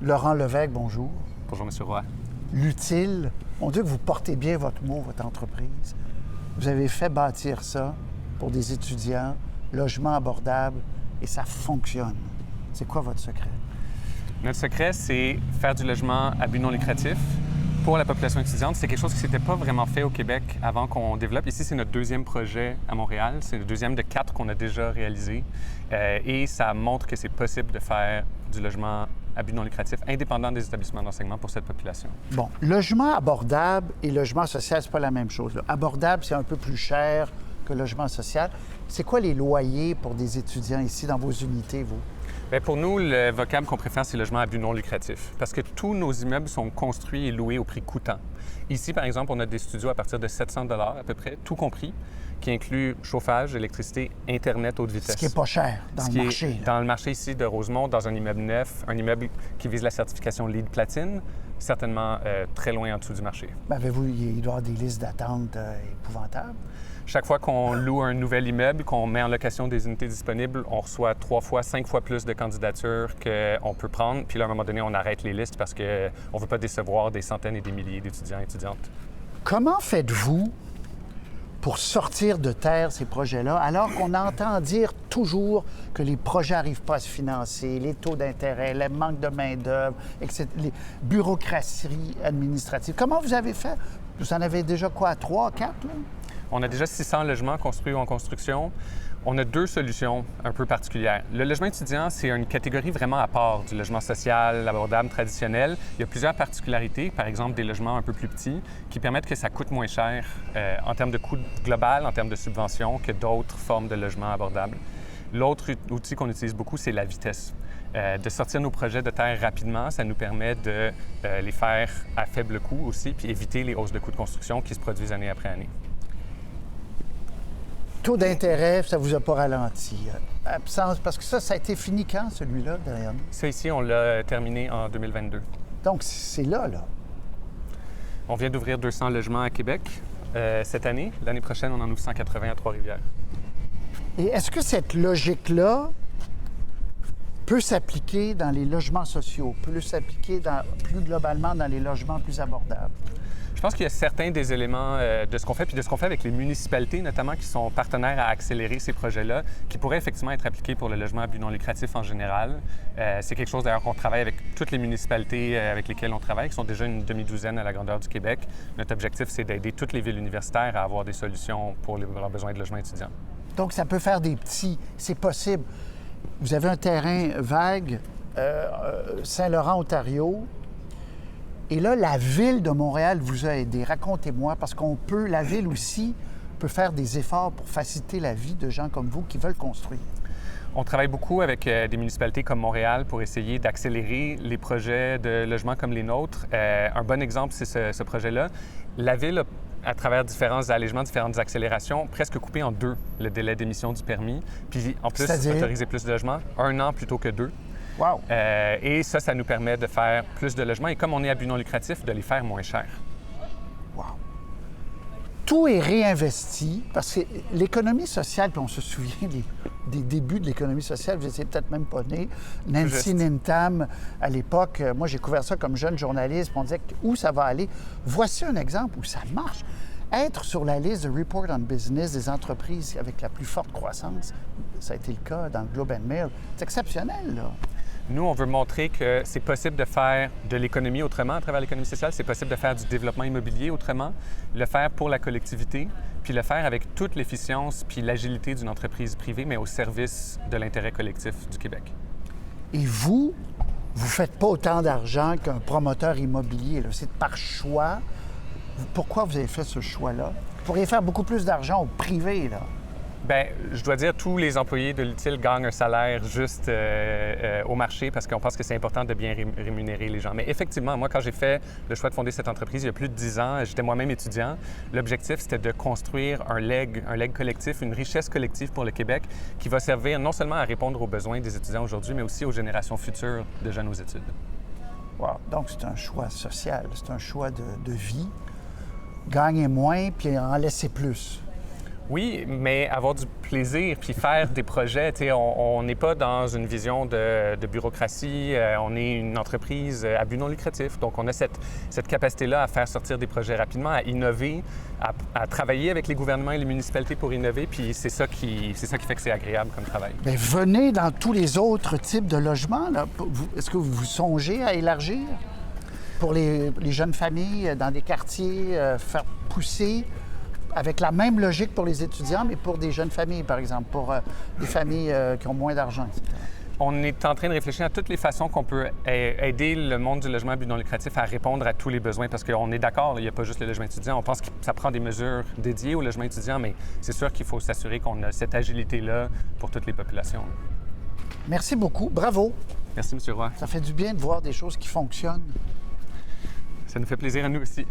Laurent Levesque, bonjour. Bonjour, M. Roy. L'utile, on dit que vous portez bien votre mot, votre entreprise. Vous avez fait bâtir ça pour des étudiants, logement abordable, et ça fonctionne. C'est quoi votre secret? Notre secret, c'est faire du logement à but non lucratif pour la population étudiante. C'est quelque chose qui ne s'était pas vraiment fait au Québec avant qu'on développe. Ici, c'est notre deuxième projet à Montréal. C'est le deuxième de 4 qu'on a déjà réalisé. Et ça montre que c'est possible de faire du logement à but non lucratif, indépendant des établissements d'enseignement pour cette population. Bon, logement abordable et logement social, c'est pas la même chose, là. Abordable, c'est un peu plus cher que logement social. C'est quoi les loyers pour des étudiants ici dans vos unités, vous? Bien, pour nous, le vocable qu'on préfère, c'est logement à but non lucratif, parce que tous nos immeubles sont construits et loués au prix coûtant. Ici, par exemple, on a des studios à partir de 700 $ à peu près, tout compris, qui inclut chauffage, électricité, Internet haute vitesse. Ce qui n'est pas cher dans le marché. Dans le marché ici de Rosemont, dans un immeuble neuf, un immeuble qui vise la certification LEED Platine, certainement très loin en dessous du marché. Ben, avez-vous, il doit y avoir des listes d'attente épouvantables? Chaque fois qu'on loue un nouvel immeuble, qu'on met en location des unités disponibles, on reçoit 3 fois, 5 fois plus de candidatures qu'on peut prendre. Puis là, à un moment donné, on arrête les listes parce qu'on ne veut pas décevoir des centaines et des milliers d'étudiants et étudiantes. Comment faites-vous pour sortir de terre ces projets-là, alors qu'on entend dire toujours que les projets n'arrivent pas à se financer, les taux d'intérêt, le manque de main-d'œuvre, etc., les bureaucraties administratives. Comment vous avez fait? Vous en avez déjà quoi, 3, 4, là? On a déjà 600 logements construits ou en construction. On a 2 solutions un peu particulières. Le logement étudiant, c'est une catégorie vraiment à part du logement social, abordable, traditionnel. Il y a plusieurs particularités, par exemple des logements un peu plus petits, qui permettent que ça coûte moins cher en termes de coût global, en termes de subvention, que d'autres formes de logements abordables. L'autre outil qu'on utilise beaucoup, c'est la vitesse. De sortir nos projets de terre rapidement, ça nous permet de les faire à faible coût aussi, puis éviter les hausses de coûts de construction qui se produisent année après année. Taux d'intérêt, ça ne vous a pas ralenti. Absence, parce que ça a été fini quand, celui-là, derrière nous? Ça ici, on l'a terminé en 2022. Donc, c'est là. On vient d'ouvrir 200 logements à Québec cette année. L'année prochaine, on en ouvre 180 à Trois-Rivières. Et est-ce que cette logique-là peut s'appliquer dans les logements sociaux, peut s'appliquer plus globalement dans les logements plus abordables? Je pense qu'il y a certains des éléments de ce qu'on fait, puis de ce qu'on fait avec les municipalités, notamment, qui sont partenaires à accélérer ces projets-là, qui pourraient effectivement être appliqués pour le logement à but non lucratif en général. C'est quelque chose, d'ailleurs, qu'on travaille avec toutes les municipalités avec lesquelles on travaille, qui sont déjà une demi-douzaine à la grandeur du Québec. Notre objectif, c'est d'aider toutes les villes universitaires à avoir des solutions pour leurs besoins de logement étudiant. Donc, ça peut faire des petits... C'est possible. Vous avez un terrain vague, Saint-Laurent, Ontario. Et là, la Ville de Montréal vous a aidé. Racontez-moi, parce la Ville aussi peut faire des efforts pour faciliter la vie de gens comme vous qui veulent construire. On travaille beaucoup avec des municipalités comme Montréal pour essayer d'accélérer les projets de logement comme les nôtres. Un bon exemple, c'est ce projet-là. La Ville a, à travers différents allégements, différentes accélérations, presque coupé en 2 le délai d'émission du permis. Puis en plus, autoriser plus de logements, 1 an plutôt que 2. Wow. Et ça nous permet de faire plus de logements et comme on est à but non lucratif, de les faire moins chers. Wow. Tout est réinvesti parce que l'économie sociale, puis on se souvient des débuts de l'économie sociale, vous étiez peut-être même pas né. Nancy Nintam, à l'époque, moi j'ai couvert ça comme jeune journaliste, puis on disait où ça va aller. Voici un exemple où ça marche. Être sur la liste de Report on Business des entreprises avec la plus forte croissance, ça a été le cas dans le Globe and Mail, c'est exceptionnel, là. Nous, on veut montrer que c'est possible de faire de l'économie autrement à travers l'économie sociale, c'est possible de faire du développement immobilier autrement, le faire pour la collectivité, puis le faire avec toute l'efficience puis l'agilité d'une entreprise privée, mais au service de l'intérêt collectif du Québec. Et vous ne faites pas autant d'argent qu'un promoteur immobilier, là. C'est par choix. Pourquoi vous avez fait ce choix-là? Vous pourriez faire beaucoup plus d'argent au privé, là. Bien, je dois dire, tous les employés de l'utile gagnent un salaire juste au marché parce qu'on pense que c'est important de bien rémunérer les gens. Mais effectivement, moi, quand j'ai fait le choix de fonder cette entreprise il y a plus de 10 ans, j'étais moi-même étudiant. L'objectif, c'était de construire un legs collectif, une richesse collective pour le Québec qui va servir non seulement à répondre aux besoins des étudiants aujourd'hui, mais aussi aux générations futures de jeunes aux études. Wow. Donc, c'est un choix social, c'est un choix de vie. Gagner moins puis en laisser plus. Oui, mais avoir du plaisir puis faire des projets. Tu sais, on n'est pas dans une vision de bureaucratie. On est une entreprise à but non lucratif. Donc, on a cette capacité-là à faire sortir des projets rapidement, à innover, à travailler avec les gouvernements et les municipalités pour innover. Puis c'est ça qui fait que c'est agréable comme travail. Bien, venez dans tous les autres types de logements. Là. Est-ce que vous songez à élargir pour les jeunes familles dans des quartiers, faire pousser avec la même logique pour les étudiants, mais pour des jeunes familles, par exemple, pour des familles qui ont moins d'argent, etc.? On est en train de réfléchir à toutes les façons qu'on peut aider le monde du logement à but non lucratif à répondre à tous les besoins, parce qu'on est d'accord, il n'y a pas juste le logement étudiant. On pense que ça prend des mesures dédiées au logement étudiant, mais c'est sûr qu'il faut s'assurer qu'on a cette agilité-là pour toutes les populations. Merci beaucoup. Bravo. Merci, M. Roy. Ça fait du bien de voir des choses qui fonctionnent. Ça nous fait plaisir à nous aussi.